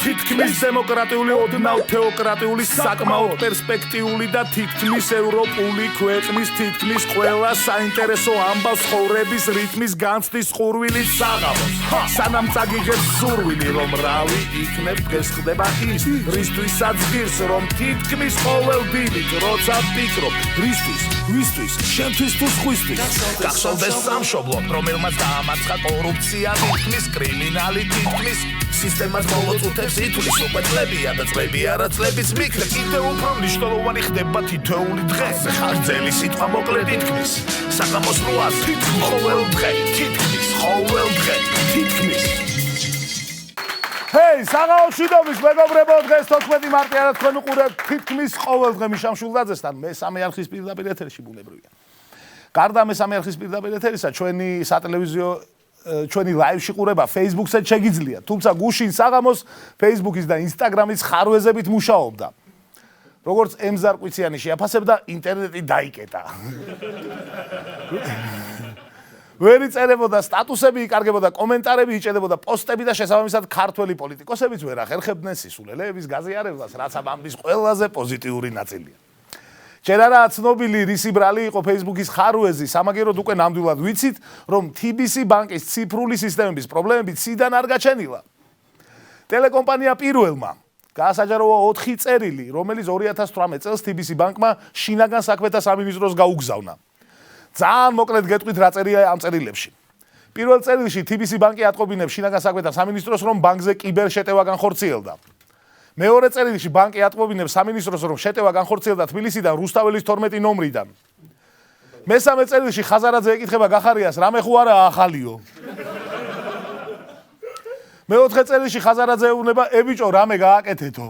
თითქმის დემოკრატიული ოდნავ თეოკრატიული საკმაოდ პერსპექტიული და თითქმის ევროპული ქვეყნის თითქმის ყველა საინტერესო ამბავს ცხოვრების რიტმის განცდის ხურვილის საღამოს სანამ წაგიღებს სურვილი რომ რავი იქნებ დღეს ხდება ის რისთვისაც ღირს რომ თითქმის ყოველ დილით როცა ვფიქრობ რისთვის ვისთვის შენთვის თუ სხვისთვის გახსოვდეს სამშობლოდ რომელმაც დაამარცხა კორუფცია თითქმის კრიმინალი თითქმის სისტემას მოვუწუთებს ითვლის უკვე წლებია და წლები არა წლების მიქრე კიდევ უფრო მნიშვნელოვანი ხდება თითოეული დღე ხარჯელი სიტყვა მოკლედ ითქმის საღამოს 8-ზე ყოველ დღე თითქმის ყოველ დღე თითქმის ჰეი საღამოს მშვიდობის მეგობრებო დღეს 14 მარტია რა თქვენ უყურებთ თითქმის ყოველ დღე მიშა მშულდაძესთან მესამე არხის პირდაპირ ეთერში ბუნებრივია გარდა მესამე არხის პირდაპირ ეთერისა ჩვენი სატელევიზიო ჩვენი ლაივში ყურება Facebook-ზე შეგიძლია, თუმცა გუშინ საღამოს Facebook-ის და Instagram-ის ხარვეზებით მუშაობდა. როგორც ემზარკვიციანი შეაფასებდა, ინტერნეტი დაიკეტა. ვერ იწერებოდა სტატუსები, იკარგებოდა კომენტარები, იჭედებოდა პოსტები და შესაბამისად ქართველი პოლიტიკოსებიც ვერ ახერხებდნენ სისულელეების გაზიარებას, რაც ამ ამბის ყველაზე პოზიტიური ნაწილია. ჯერ არა ცნობილი რისი ბრალი იყო Facebook-ის ხარვეზი, სამაგეროდ უკვე ნამდვილად ვიცით, რომ TBC ბანკის ციფრული სისტემების პრობლემები ციდან არ გაჩენილა. ტელეკომპანია პირველმა გაასაჯაროა 4 წერილი, რომელიც 2018 წელს TBC ბანკმა შინაგან საქმეთა სამინისტროს გაუგზავნა. ძალიან მოკლედ გეტყვით რა წერია ამ წერილებში. პირველ წერილში TBC ბანკი ატყობინებს შინაგან საქმეთა სამინისტროს, რომ ბანკზე კიბერშეტევა განხორციელდა. მეორე წერილში ბანკი ატყობინებს სამინისტროს რომ შეტევა განხორციელდა თბილისიდან რუსთაველის 12 ნომრიდან. მესამე წერილში ხაზარაძე ეკითხება გახარიას რამე ხო არა ახალიო. მეოთხე წერილში ხაზარაძე ეუბნება ებიჭო რამე გააკეთეთო.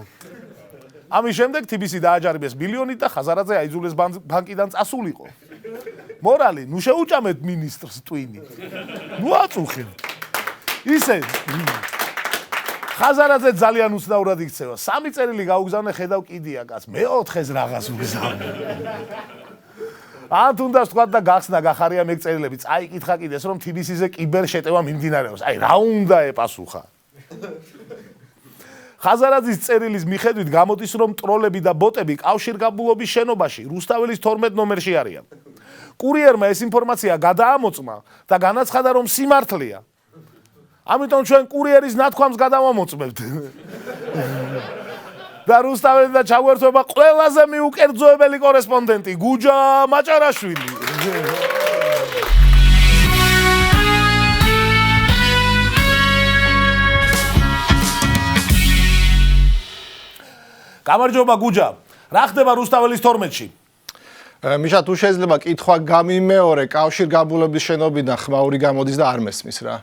ამის შემდეგ TBC დააჯარიმეს მილიონით და ხაზარაძე აიძულეს ბანკიდან წასულიყო. მორალი, ნუ შეუჭამეთ მინისტრს ტვინი. ნუ აწუხე. ისე ხაზარაძე ძალიან უცნაურად იქცევა. 3 წერილი გაუგზავნე ხედავ კიდია კაც. მეოთხეს რაღაც უგზავნე. ან თუნდაც თქვა და გახსნა გახარია მე წერილები. წაიკითხა კიდეს რომ TBC-ზე კიბერ შეტევა მიმდინარეობს. აი რა უნდა ეპასუხა. ხაზარაძის წერილის მიხედვით გამოდის რომ ტროლები და ბოტები კავშირგაბმულობის შენობაში რუსთაველის 12 ნომერში არიან. კურიერმა ეს ინფორმაცია გადაამოწმა და განაცხადა რომ სიმართლეა. ამიტომ ჩვენ კურიერის ნათქვამს გადავამოწმებთ. და რუსთაველი და ჩაგვერთვება ყველაზე მიუკერძოებელი კორესპონდენტი გუჯა მაჭარაშვილი. გამარჯობა გუჯა. რა ხდება რუსთაველის 12-ში? მიშა თუ შეიძლება კითხვა გამიმეორე კავშირგაბმულობის შენობიდან ხმაური გამოდის და არ მესმის რა.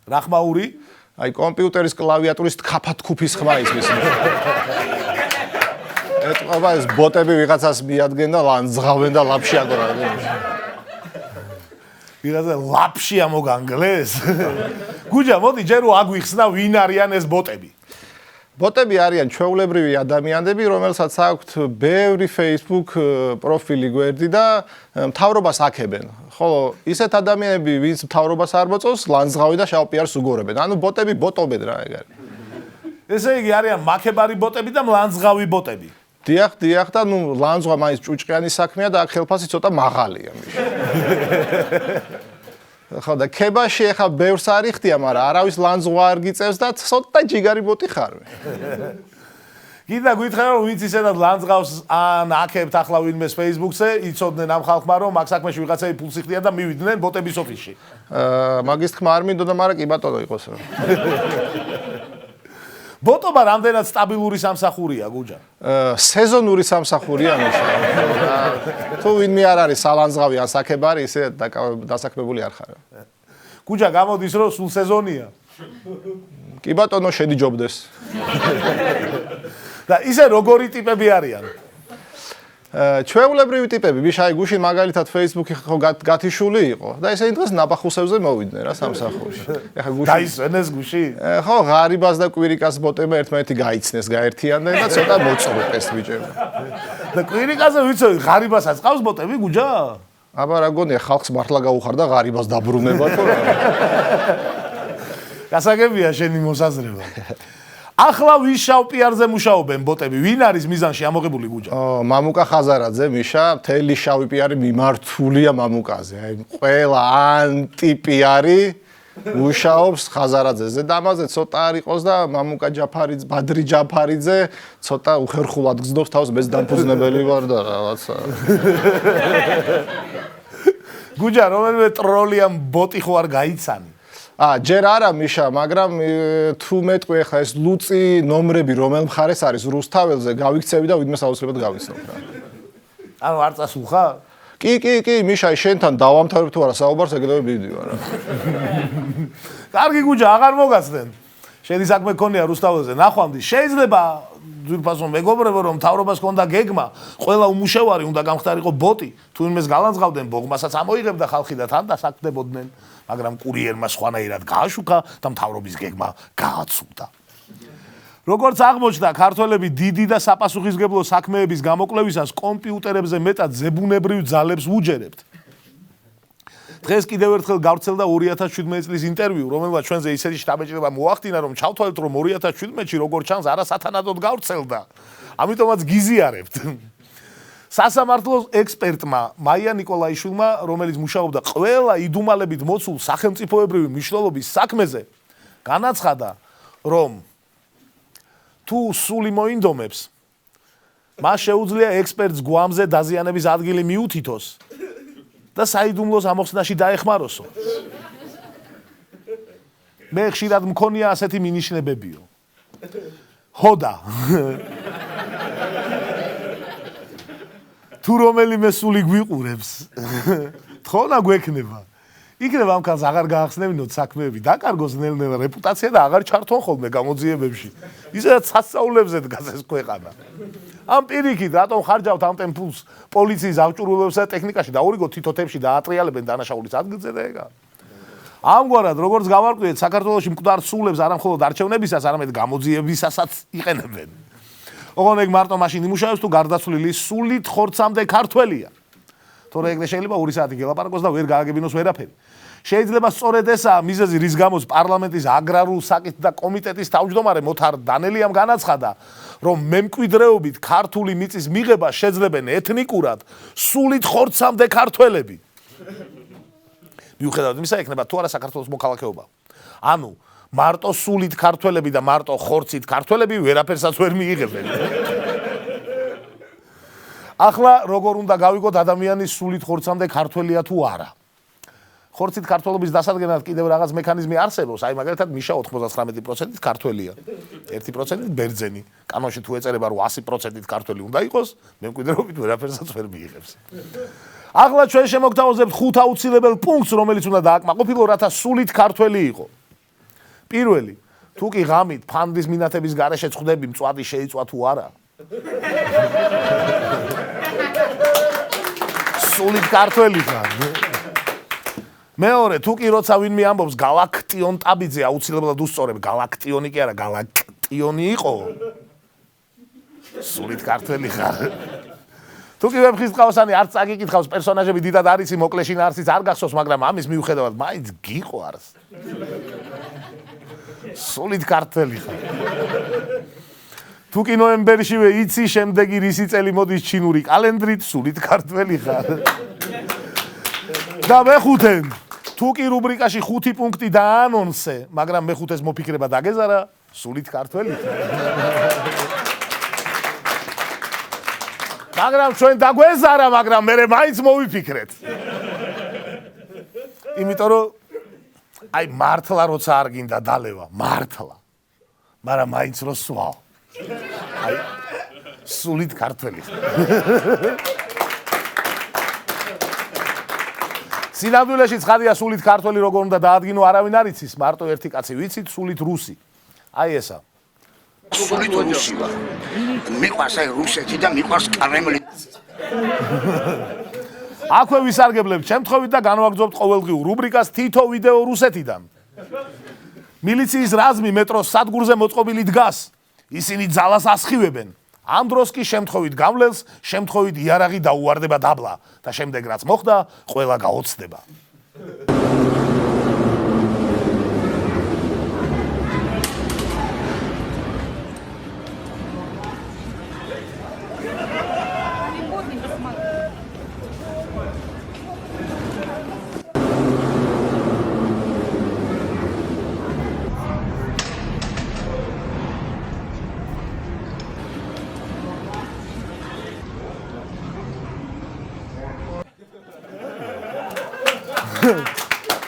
რა ხმაური? აი კომპიუტერის კლავიატურის თქაფათქუფის ხმა ისმის. ეტყობა ეს ბოტები ვიღაცას მიადგენ და ლანძღავენ და ლაფში აგორან. ვიღაცა ლაფში ამოგანგლეს. გუჯა, მოდი ჯერ აგვიხსნა ვინ არიან ეს ბოტები. ბოტები არიან ჩვეულებრივი ადამიანები, რომელსაც აქვთ ბევრი Facebook პროფილი გვერდი და მთავრობას აქებენ. ხოლო ისეთ ადამიანები, ვინც მთავრობას არ მოწონს, ლანძღავი და შავპიარს უგორებენ. ანუ ბოტები ბოტობენ რა ეგ არის. ესე იგი არიან მაქებარი ბოტები და ლანძღავი ბოტები. დიახ და ნუ ლანძღვა მაინც ჭუჭყიანი საქმეა და აქ ხელფასი ცოტა მაღალია მიშა. ხო და ქებაში ახლა ბევრს არ იხდია, მაგრამ არავის ლანძღვა არ გიწევს და ცოტა ჯიგარი ბოტი ხარვე. კიდე გითხრა რომ ვინც ისედაც ლანძღავს ან აქებთ ახლა ვინმეს Facebook-ზე, იცოდნენ ამ ხალხმა რომ აქ საქმეში ვიღაცები ფულს იხდიან და მივიდნენ ბოტების ოფისში. მაგის თქმა არ მინდოდა, მაგრამ კი ბატონო იყოს რა. ბოტობა რამდენად სტაბილური სამსახურია გუჯა? სეზონური სამსახურია მიშა. თუ ვინმე არ არის სალანძღავი ან საქებარი, ისე დასაქმებული არ ხარ. გუჯა გამოდის რომ სულ სეზონია. კი ბატონო შედიჯობდეს. და ისე როგორი ტიპები არიან? ჩვეულებრივი ტიპები, მიშა გუშინ მაგალითად Facebook-ი ხო გათიშული იყო და ესე დღეს ნაბახუსებზე მოვიდნენ რა სამსახურში. ეხა გუშინ დაისვენეს გუშინ? ხო, ღარიბას და კვირიკას ბოტებმა ერთმანეთი გაიცნეს, გაერთიანდნენ და ცოტა მოწყვეტეს ბიჭებმა. და კვირიკაზე ვიცოდი, ღარიბასაც ყავს ბოტები გუჯა? აბა რა გონია, ხალხს მართლა გაუხარდა ღარიბას დაბრუნება თუ რა. გასაგებია შენი მოსაზრება. ახლა ვის შავ პიარზე მუშაობენ ბოტები? ვინ არის მიზანში ამოღებული გუჯა? მამუკა ხაზარაძე, მიშა, მთელი შავი პიარი მიმართულია მამუკაზე. აი, ყველა ანტი-პიარი მუშაობს ხაზარაძეზე და ამაზე ცოტა არ იყოს და მამუკა ჯაფარიძე, ბადრი ჯაფარიძე ცოტა უხერხულად გზნობს თავს, მეც დამფუძნებელი ვარ და რაღაცა. გუჯა, რომელიმე ტროლი ამ ბოტი ხო არ გაიცანი? ჯერ არა მიშა, მაგრამ თუ მეტყვი ახლა ეს ლუწი ნომრები რომელ მხარეს არის რუსთაველზე გავიქცევი და ვინმე საოცრებად გავიცნობ რა. ანუ არ წასულხარ? კი, მიშა, შენთან დავამთავრებ თუ არა საუბარს, ეგრევე მივდივარ რა. კარგი გუჯა, აღარ მოგაცდენ. შენი საქმე ქონია რუსთაველზე, ნახვამდის. შეიძლება ძვირფასო მეგობრებო, რომ მთავრობას ჰქონდა გეგმა, ყველა უმუშევარი უნდა გამხდარიყო ბოტი, თუ ვინმეს გალანძღავდნენ, ბოღმასაც ამოიღებდა ხალხი და თან დასაქმდებოდნენ, მაგრამ კურიერმა სხვანაირად გააშუქა და მთავრობის გეგმა გააცუდა. როგორც აღმოჩნდა, ქართველები დიდი და საპასუხისმგებლო საქმეების გამოკვლევისას კომპიუტერებზე მეტად ზებუნებრივ ძალებს უჯერებთ. დღეს კიდევ ერთხელ გავრცელდა 2017 წლის ინტერვიუ, რომელმაც ჩვენზე ისეთი შთაბეჭდება მოახდინა, რომ ჩავთვალეთ, რომ 2017-ში როგორც ჩანს არასათანადოდ გავრცელდა. ამიტომაც გიზიარებთ. სასამართლოს ექსპერტმა მაია ნიკოლაიშვილმა, რომელიც მუშაობდა ყველა იდუმალებით მოცულ სახელმწიფოებრივი მნიშვნელობის საქმეზე, განაცხადა, რომ თუ სული მოინდომებს, მას შეუძლია ექსპერტს გვამზე დაზიანების ადგილი მიუთითოს და საიდუმლოს ამოხსნაში დაეხმაროსო. მე ხშირად მქონია ასეთი მინიშნებებიო. ჰოდა. თუ რომელიმე სული გვიყურებს, თხოვნა გვექნება. იქნებ ამ ქალს აღარ გაახსნებინოთ საქმეები, დაკარგოს ნელ-ნელა რეპუტაცია და აღარ ჩართონ ხოლმე გამოძიებებში. ისედაც სასწაულებზე დგას ეს ქვეყანა. ამ პირიქით, რატომ ხარჯავთ ამ ტემპულს პოლიციის აღჭურვილობასა და ტექნიკაში დაურიგოთ თითო თემში და ატრიალებენ დანაშაულის ადგილზე და ეგა. ამგვარად, როგორც გავარკვიეთ, საქართველოში მკვდარ სულებს არამხოლოდ არჩევნებისას, არამედ გამოძიებისასაც იყენებენ. ოღონდ ეგ მარტო მაშინ იმუშავებს, თუ გარდაცვლილი სულით ხორცამდე ქართველია. თორე ეგრე შეიძლება 2 საათი გელაპარაკოს და ვერ გააგებინოს ვერაფერი. შეიძლება სწორედ ესაა მიზეზი, რის გამოც პარლამენტის აგრარულ საკითხთა კომიტეტის თავმჯდომარე მოთარ დანელიამ განაცხადა, რომ მემკვიდრეობით ქართული მიწის მიღება შეძლებენ ეთნიკურად სულით ხორცამდე ქართველები. მიუხედავად იმისა, ექნება თუ არა საქართველოს მოქალაქეობა. ანუ მარტო სულით ქართველები და მარტო ხორცით ქართველები ვერაფერსაც ვერ მიიღებენ. ახლა როგორ უნდა გავიგოთ ადამიანის სულით ხორცამდე ქართველია თუ არა? ხორცით ქართველობის დასადგენად კიდევ რაღაც მექანიზმი არსებობს, აი მაგალითად მიშა 99%-ით ქართველია, 1%-ით ბერძენი. კანონში თუ ეწერება, რომ 100%-ით ქართველი უნდა იყოს, მემკვიდრეობით ვერაფერსაც ვერ მიიღებს. ახლა ჩვენ შემოგთავაზებთ 5 აუცილებელ პუნქტს, რომელიც უნდა დააკმაყოფილო, რათა სულით ქართველი იყო. პირველი, თუ კი ღამით ფანდის მინათების გარეშე წვდები, მწვადი შეიწვა თუ არა? სულით ქართველი ხარ. მეორე, თუ კი როცა ვინმე ამბობს გალაქტიონ ტაბიძე აუცილებლად უსწორებ, გალაქტიონი კი არა, გალაქტიონი იყო. სულით ქართველი ხარ. თუ კი ვეფხისტყაოსანი არც წაგიკითხავს პერსონაჟები დიდად არიცი, მოკლეშინ არციც არ გახსოვს, მაგრამ ამის მიუხედავად მაინც გიყვარს. სულით ქართველი ხარ. თუ კი ნოემბერშივე იცი, შემდეგი რისი წელი მოდის ჩინური კალენდრით, სულით ქართველი ხარ. და მეხუთე, თუ კი რუბრიკაში 5 პუნქტი დაანონსე, მაგრამ მეხუთეს მოფიქრება დაგეზარა, სულით ქართველი ხარ. მაგრამ ჩვენ დაგვეზარა, მაგრამ მე მაინც მოვიფიქრეთ. იმიტომ რომ აი მართლა როცა არ გინდა დალევა, მართლა. მაგრამ მაინც რო სვავ. აი სულით ქართველი. სინამდვილეში ცხადია სულით ქართველი როგორ უნდა დაადგინო, არავინ არ იცის, მარტო ერთი კაცი ვიცით, სულით რუსი. აი ესა. სულით რუსი ვარ. მიყვარს აი რუსეთი და მიყვარს კრემლი. აქვე ვისარგებლებთ შემთხვევით და განვაგრძობთ ყოველდღიურ რუბრიკას თითო ვიდეო რუსეთიდან. მილიციის რაზმი მეტროს სადგურზე მოწყობილი დგას. ისინი ძალას ასხივებენ. ამ დროს კი შემთხვევით გამლელს, შემთხვევით იარაღი დაუვარდება დაბლა და შემდეგ რაც მოხდა, ყველა გაოცდება.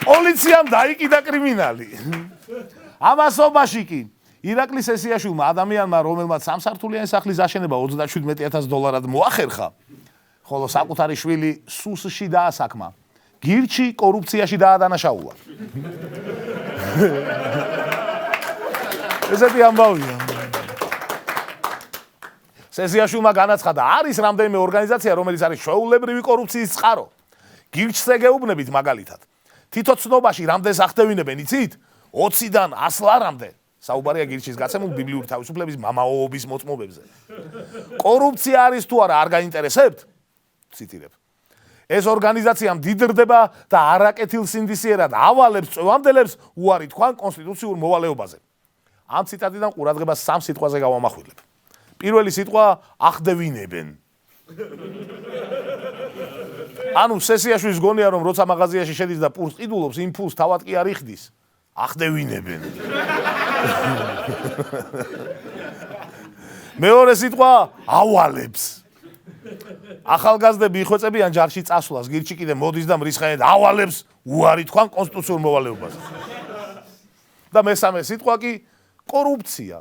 პოლიციამ დაიკიდა კრიმინალი. ამასობაში კი ირაკლი სესიაშვილმა ადამიანმა, რომელმაც სამსართულიანი სახლის აშენება $37,000 მოახერხა, ხოლო საკუთარი შვილი სუსში დაასაქმა. გირჩი კორუფციაში დაადანაშაულა. ესეთი ამბავია. სესიაშვილმა განაცხადა, არის რამდენიმე ორგანიზაცია, რომელიც არის ჩვეულებრივი კორუფციის წყარო. გირჩს ეგეუბნებით მაგალითად. თითო ცნობაში რამდენს ახდევინებენ, იცით? 20-დან 100 ლარამდე. საუბარია გირჩის გაცემულ ბიბლიური თავისუფლების მამაობის მოწმობებზე. კორუფცია არის თუ არა არ გაინტერესებთ? ციტირებ. ეს ორგანიზაცია მდიდრდება და არაკეთილ სინდისიერად ავალებს წევამდელებს უარი თქვან კონსტიტუციურ მოვალეობაზე. ამ ციტატიდან ყურადღებას 3 სიტყვაზე გავამახვილებ. პირველი სიტყვა ახდევინებენ. ანუ სესიაშვილის გონია რომ როცა მაღაზიაში შედის და პურს ყიდულობს, იმ ფულს თავად კი არ იხდის. ახდევინებენ. მეორე სიტყვა ავალებს. ახალგაზრდები იხვეწებიან ჯარში წასვლას, გირჩი კიდე მოდის და მრისხანად ავალებს უარი თქვან კონსტიტუციურ მოვალეობაზე. და მესამე სიტყვა კი კორუფცია.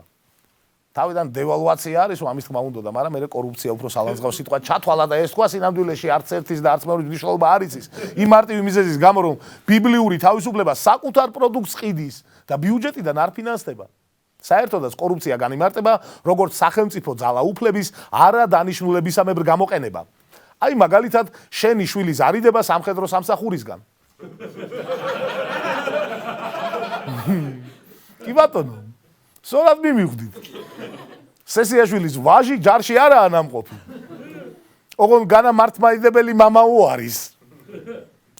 თავიდან დევალვაცია არის, ამის თქმა უნდა, მაგრამ მე კორუფცია უფრო სალანძღავ სიტყვა ჩათვალა და ეს თქვა სინამდვილეში არც ერთის და არც მეორის მნიშვნელობა არ იცის. იმ მარტივი მიზეზის გამო, რომ ბიბლიური თავისუფლება საკუთარ პროდუქტს ყიდის და ბიუჯეტიდან არ ფინანსდება. საერთოდაც კორუფცია განიმარტება როგორც სახელმწიფო ძალაუფლების არადანიშნულებისამებრ გამოყენება. აი მაგალითად, შენი შვილის არიდება სამხედრო სამსახურისგან. კი ბატონო. სოლად მიმივხვდით. სესიაშვილის ვაჟი ჯარში არაა ნამყოფი. ოღონდ განამართმაიდებელი მამაო არის.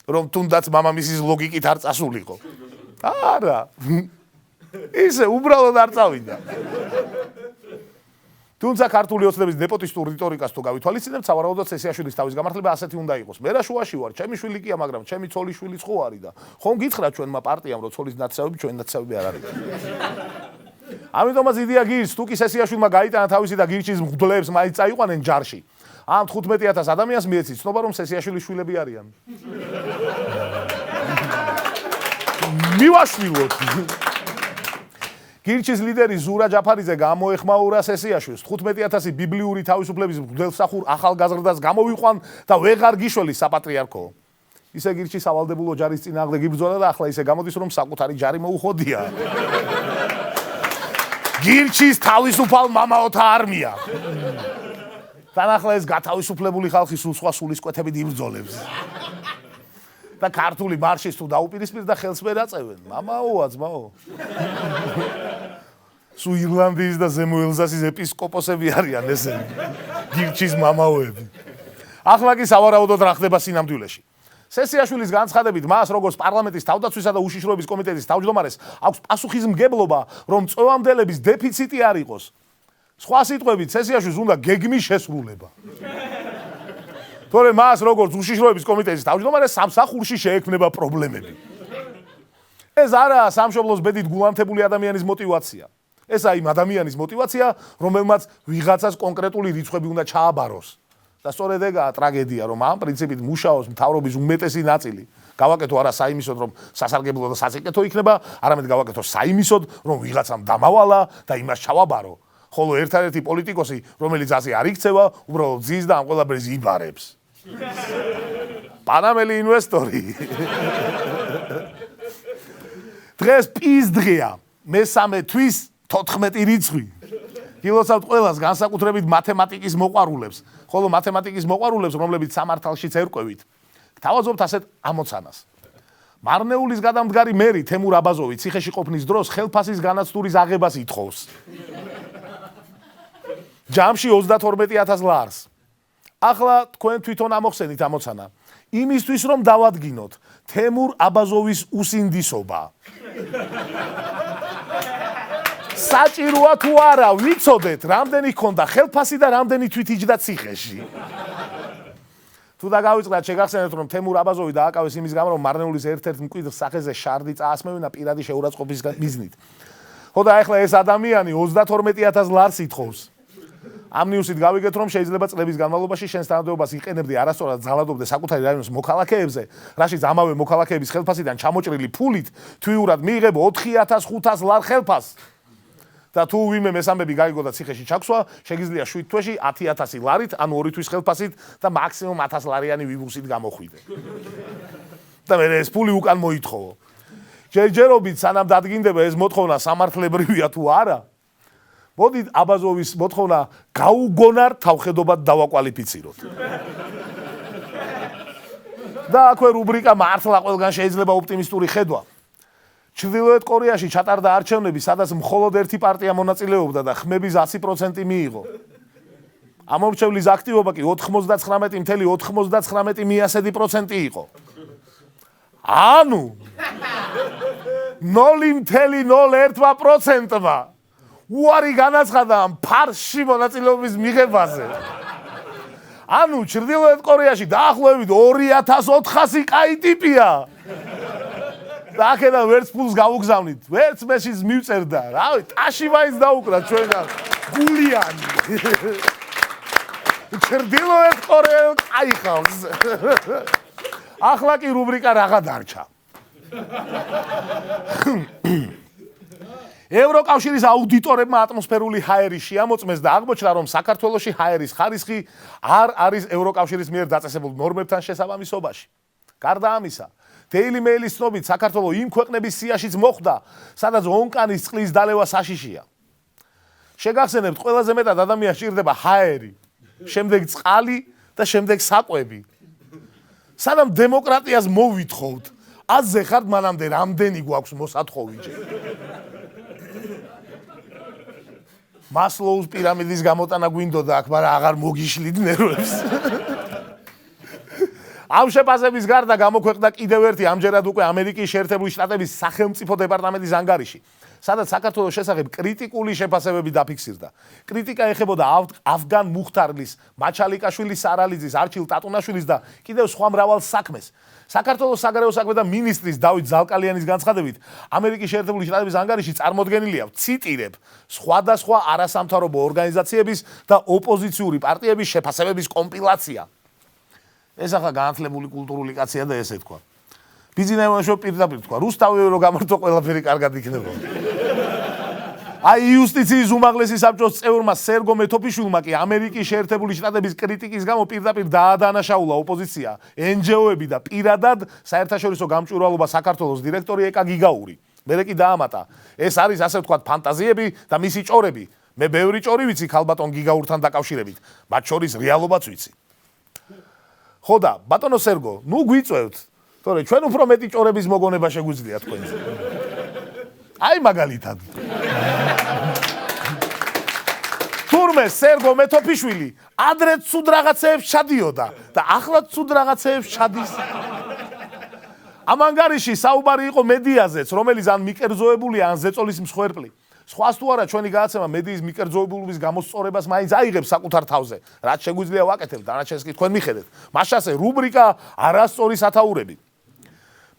რომ თუნდაც მამამისის ლოგიკით არ წასულიყო. არა. ისე უბრალოდ არ წავიდა. თუმცა ქართული ოცნების ნეპოტისტურ რიტორიკას თუ გავითვალისწინებთ, სავარაუდოდ სესიაშვილის თავის გამართლება ასეთი უნდა იყოს. მე რა შუაში ვარ, ჩემი შვილი კია, მაგრამ ჩემი ცოლის შვილიც ხო არის და ხომ გითხრა ჩვენმა პარტიამ, რომ ცოლის ნაცავები ჩვენი ნაცავები არ არის. ამიტომაც იდეა გირჩს, თუ კი სესიაშვილმა გაიტანა თავისი და გირჩის მღვდლებს მაინც წაიყვანენ ჯარში. ამ 15,000 ადამიანს მიეცით ცნობა, რომ სესიაშვილის შვილები არიან. მივაშვილოთ. გირჩის ლიდერი ზურა ჯაფარიძე გამოეხმაურა სესიაშვილს 15,000 ბიბლიური თავისუფლების მღვდელსახურ ახალგაზრდას გამოვიყვან და ვეღარ გიშველის საპატრიარქო. ისე გირჩი სავალდებულო ჯარის წინააღმდეგ იბრძოლა და ახლა ისე გამოდის, რომ საკუთარი ჯარი მოუხოდია. გირჩის თავისუფალ მამაოთა არმია. თან ახლა ეს გათავისუფლებული ხალხი სულ სხვა სულისკვეთებით იბრძოლებს. და ქართული მარშის თუ დაუპირისპირდა ხელს ვერ აწევენ. მამაოა, ძმაო. სულ ირლანდიის და ზემო ელზასის ეპისკოპოსები არიან ესენი. გირჩის მამაოები. ახლა კი სავარაუდოდ რა ხდება სინამდვილეში. სესიაშვილის განცხადებით მას როგორც პარლამენტის თავდაცვისა და უშიშროების კომიტეტის თავმჯდომარეს აქვს პასუხისმგებლობა, რომ წევამდელების დეფიციტი არ იყოს. სხვა სიტყვებით, სესიაშვილს უნდა გეგმის შესრულება. თორემ მას როგორც უშიშროების კომიტეტის თავმჯდომარეს სამსახურში შეექმნება პრობლემები. ეს არაა სამშობლოს ბედით გულანთებული ადამიანის мотиваცია. ესაა იმ ადამიანის мотиваცია, რომელმაც ვიღაცას კონკრეტული რიცხვები უნდა ჩააბაროს. და სწორედ ეგაა ტრაგედია, რომ ამ პრინციპით მუშაობს მთავრობის უმეტესი ნაწილი. გავაკეთო არა საიმისოდ, რომ სასარგებლო და საწიკეთო იქნება, არამედ გავაკეთო საიმისოდ, რომ ვიღაცამ დამავალა და იმას ჩავაბარო. ხოლო ერთადერთი პოლიტიკოსი, რომელიც ასე არ იქცევა, უბრალოდ ძის და ამ ყველაფერს იბარებს. პანამელი ინვესტორი. დღეს პის დღეა, მესამე თვის 14 რიცხვი. გილოცავთ ყველას განსაკუთრებით მათემატიკის მოყვარულებს, ხოლო მათემატიკის მოყვარულებს, რომლებიც სამართალშიც ერკვევით. გთავაზობთ ასეთ ამოცანას. მარნეულის გადამდგარი მერი თემურ აბაზოვი ციხეში ყოფნის დროს ხელფასის განაცდურის აღებას ითხოვს. ჯამში 32,000 ლარს. ახლა თქვენ თვითონ ამოხსენით ამოცანა. იმისთვის რომ დავადგინოთ თემურ აბაზოვის უსინდისობა. საჭიროა თუ არა ვიცოდეთ, რამდენი ქონდა ხელფასი და რამდენი თვით იჯდა ციხეში. თუ დაგავიწყდათ, შეგახსენებთ, რომ თემურ აბაზოვი დააკავეს იმის გამო, რომ მარნეულის ერთ-ერთ მკვიდრ სახეზე შარდი წაასმევინა პირადი შეურაცხყოფის მიზნით. ხო და ახლა ეს ადამიანი 32,000 ლარს ითხოვს. ამ ნიუსით გავიგეთ, რომ შეიძლება წლების განმავლობაში შენს თანამდებობას იყენებდი არასწორად ძალადობდე საკუთარი რაიონის მოქალაქეებზე, რაშიც ამავე მოქალაქეების ხელფასიდან ჩამოჭრილი ფულით თვიურად მიიღებ 4500 ლარ ხელფასს. და თუ ვინმე მესამეები გაიგო და ციხეში ჩაქსვა, შეგიძლია 7 თვეში 10000 ლარით, ანუ 2 თვის ხელფასით და მაქსიმუმ 1000 ლარიანი ვიბუსით გამოხვიდე. და მე ეს ფული უკან მოითხოვო. ჯერჯერობით სანამ დადგინდება ეს მოთხოვნა სამართლებრივია თუ არა, მოდით აბაზოვის მოთხოვნა გაუგონარ თავხედობად დავაკვალიფიციროთ. და აქვე რუბრიკა მართლა ყველგან შეიძლება ოპტიმისტური ხედვა. ჩრდილოეთ კორეაში ჩატარდა არჩევნები, სადაც მხოლოდ ერთი პარტია მონაწილეობდა და ხმების 100% მიიღო. ამომრჩევლის აქტივობა კი 99.99% იყო. ანუ 0.01%-მა უარი განაცხადა ამ ფარსში მონაწილეობის მიღებაზე. ანუ ჩრდილოეთ კორეაში დაახლოებით 2400 კაი ტიპია. და აქედან ვერც ფულს გავუგზავნით, ვერც მეშის მივწერდა. რავი, ტაში მაინც დაუკრა ჩვენგან გულიანი. ჩრდილოეთ კორეა აიხავს. ახლა კი რუბრიკა რაღა დარჩა. ევროკავშირის აუდიტორებმა ატმოსფერული ჰაერის შეამოწმეს და აღმოჩნდა, რომ საქართველოში ჰაერის ხარისხი არ არის ევროკავშირის მიერ დაწესებულ ნორმებთან შესაბამისობაში. გარდა ამისა, Daily Mail-ის ცნობით, საქართველო იმ ქვეყნების სიაშიც მოხვდა, სადაც ონკანის წყლის დალევა საშიშია. შეგახსენებთ, ყველაზე მეტად ადამიანს სჭირდება ჰაერი, შემდეგ წყალი და შემდეგ საკვები. სანამ დემოკრატიას მოვითხოვთ, აზე ხართ მანამდე რამდენი გვაქვს მოსათხოვი ჯერ. მასლოუს პირამიდის გამოტანა გვინდოდა აქ, მაგრამ აღარ მოგიშლით ნერვებს. ამ შეფასების გარდა გამოქვეყნდა კიდევ ერთი ამჯერად უკვე ამერიკის შეერთებული შტატების სახელმწიფო დეპარტამენტის ანგარიში, სადაც საქართველოს შესახებ კრიტიკული შეფასებები დაფიქსირდა. კრიტიკა ეხებოდა ავგან მუხთარლის, მაჩალიკაშვილის სარალიძის, არჩილ ტატუნაშვილის და კიდევ სხვა მრავალ საქმეს. საქართველოს საგარეო საქმეთა მინისტრის დავით ზალკალიანის განცხადებით, ამერიკის შეერთებული შტატების ანგარიში წარმოდგენილია, ციტირებ, სხვადასხვა არასამთავრობო ორგანიზაციების და ოპოზიციური პარტიების შეფასებების კომპილაცია. ეს ახლა განათლებული კულტურული კაცია და ესე თქვა. ბიზნესმენმა პირდაპირ თქვა, რუსთავი რო გამართო ყველაფერი კარგად იქნება. აი იუსტიციის უმაღლესი საბჭოს წევრმა სერგო მეთოფიშვილმა კი ამერიკის შეერთებული შტატების კრიტიკის გამო პირდაპირ დაადანაშაულა ოპოზიცია, NGO-ები და პირადად საერთაშორისო გამჭვირვალობა საქართველოს დირექტორი ეკა გიგაური. მერე კი დაამატა, ეს არის ასე ვთქვათ ფანტაზიები და მისი ჭორები. მე ბევრი ჭორი ვიცი ქალბატონ გიგაურთან დაკავშირებით, მათ შორის რეალობაც ვიცი. ხო და ბატონო სერგო, ნუ გვიწევთ, თორე ჩვენ უფრო მეტი ჭორების მოგონება შეგვიძლია თქვენზე. აი მაგალითად. თურმე სერგო მეთოფიშვილი ადრე ცუდ რაღაცეებს ჩადიოდა და ახლა ცუდ რაღაცეებს ჩადის. ამ ანგარიში საუბარი იყო მედიაზეც, რომელიც ან მიკერძოებულია, ან ზეწოლის მსხვერპლი. სხვას თუ არა ჩვენი გადაცემა მედიის მიკერძოებულობის გამოსწორებას მაინც აიღებს საკუთარ თავზე. რაც შეგვიძლია ვაკეთებთ, დანარჩენს კი თქვენ მიხედეთ. მაშასე რუბრიკა არასწორი სათაურები.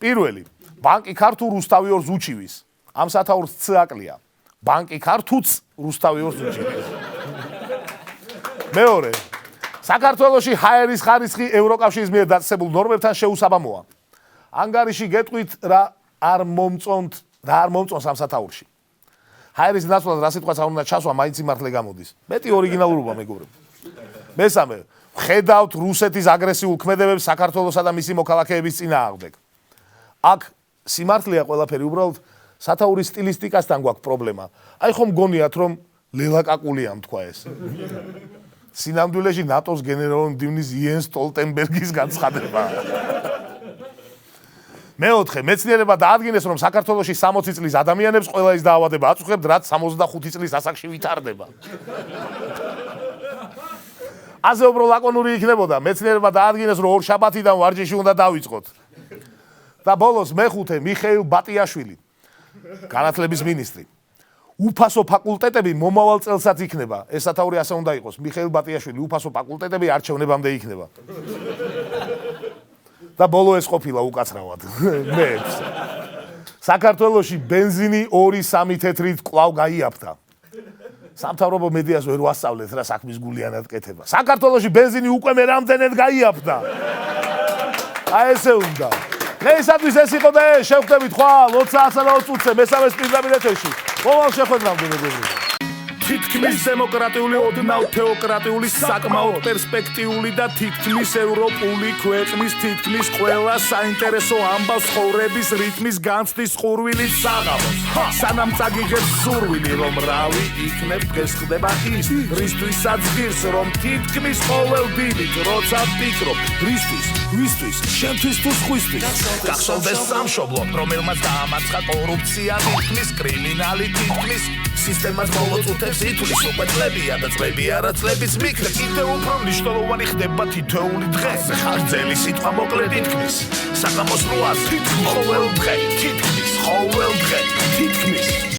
პირველი, ბანკი ქართულ რუსთავიორს უჩივის. ამ სათაურს ც აკლია. ბანკი ქართუც რუსთავიორს უჩივის. მეორე, საქართველოში ჰაერის ხარისხი ევროკავშირის მიერ დაწესებულ ნორმებთან შეუსაბამოა. ანგარიში გეტყვით რა არ მომწონს ამ სათაურში. ჰაერის ნაცვლად რა სიტყვაც არ უნდა ჩასვა, მაინც იმართლე გამოდის. მეტი ორიგინალურობა მეგობრებო. მესამე, ხედავთ რუსეთის აგრესიულ ქმედებებს საქართველოსა და მისი მოქალაქეების წინააღმდეგ. აქ სიმართლეა ყველაფერი, უბრალოდ სათაურის სტილისტიკასთან გვაქვს პრობლემა. აი ხომ გონიათ რომ ლელაკაკულია თქვა ეს. სინამდვილეში ნატოს გენერალ-მდივნის იენს სტოლტენბერგის განცხადება. მეოთხე, მეცნიერება დაადგინეს, რომ საქართველოში 60 წლის ადამიანებს ყველა ის დაავადება აწუხებთ, რაც 65 წლის ასაკში ვითარდება. ასე უფრო ლაკონური იქნებოდა, მეცნიერება დაადგინეს, რომ ორ შაბათიდან ვარჯიში უნდა დავიწყოთ. და ბოლოს მეხუთე, მიხეილ ბატიაშვილი, განათლების მინისტრი. უფასო ფაკულტეტები მომავალ წელსაც იქნება. ეს სათაური ასე უნდა იყოს. მიხეილ ბატიაშვილი, უფასო ფაკულტეტები არჩევნებამდე იქნება. და ბოლო ეს ყოფილა უკაცრავად. მეექვსე. საქართველოში ბენზინი 2-3 თეთრით კვლავ გაიაფთა. სამთავრობო მედიას ვერ ვასწავლეთ რა საქმის გულიანად კეთება. საქართველოში ბენზინი უკვე მე რამდენად გაიაფდა. აი ესე უნდა. დღეისათვის ეს იყო და შევხვდებით ხვალ 20 საათსა და 20 წუთზე მესამე პირდაპირ ეთერში. მოვალ შეხვედრამდე მეგობრებო. თითქმის დემოკრატიული, ოდნავ თეოკრატიული, საკმაოდ პერსპექტიული და თითქმის ევროპული ქვეყნის თითქმის ყველა საინტერესო ამბავს ხოვრების რიტმის განცდის ხურვილის საღამოს. სანამ წაგიგებს სურვილი, რომ რავი იქნებ დღეს ხდება ის, რისთვისაც ღირს, რომ თითქმის ყოველ დილით, როცა ვფიქრობ, რისთვის, ვისთვის, შენთვის თუ სხვისთვის, გახსოვდეს სამშობლო, რომელმაც დაამარცხა კორუფცია, თითქმის კრიმინალი, თითქმის სისტემას მოვაწუთებს ითვლის უკვე წლებია და წლები არა წლების მიქრე კიდევ უფრო მნიშვნელოვანი ხდება თითოეული დღე ხარჯელი სიტყვა მოკლედ ითქმის საღამოს 8-ას თითქმის ყოველ დღე თითქმის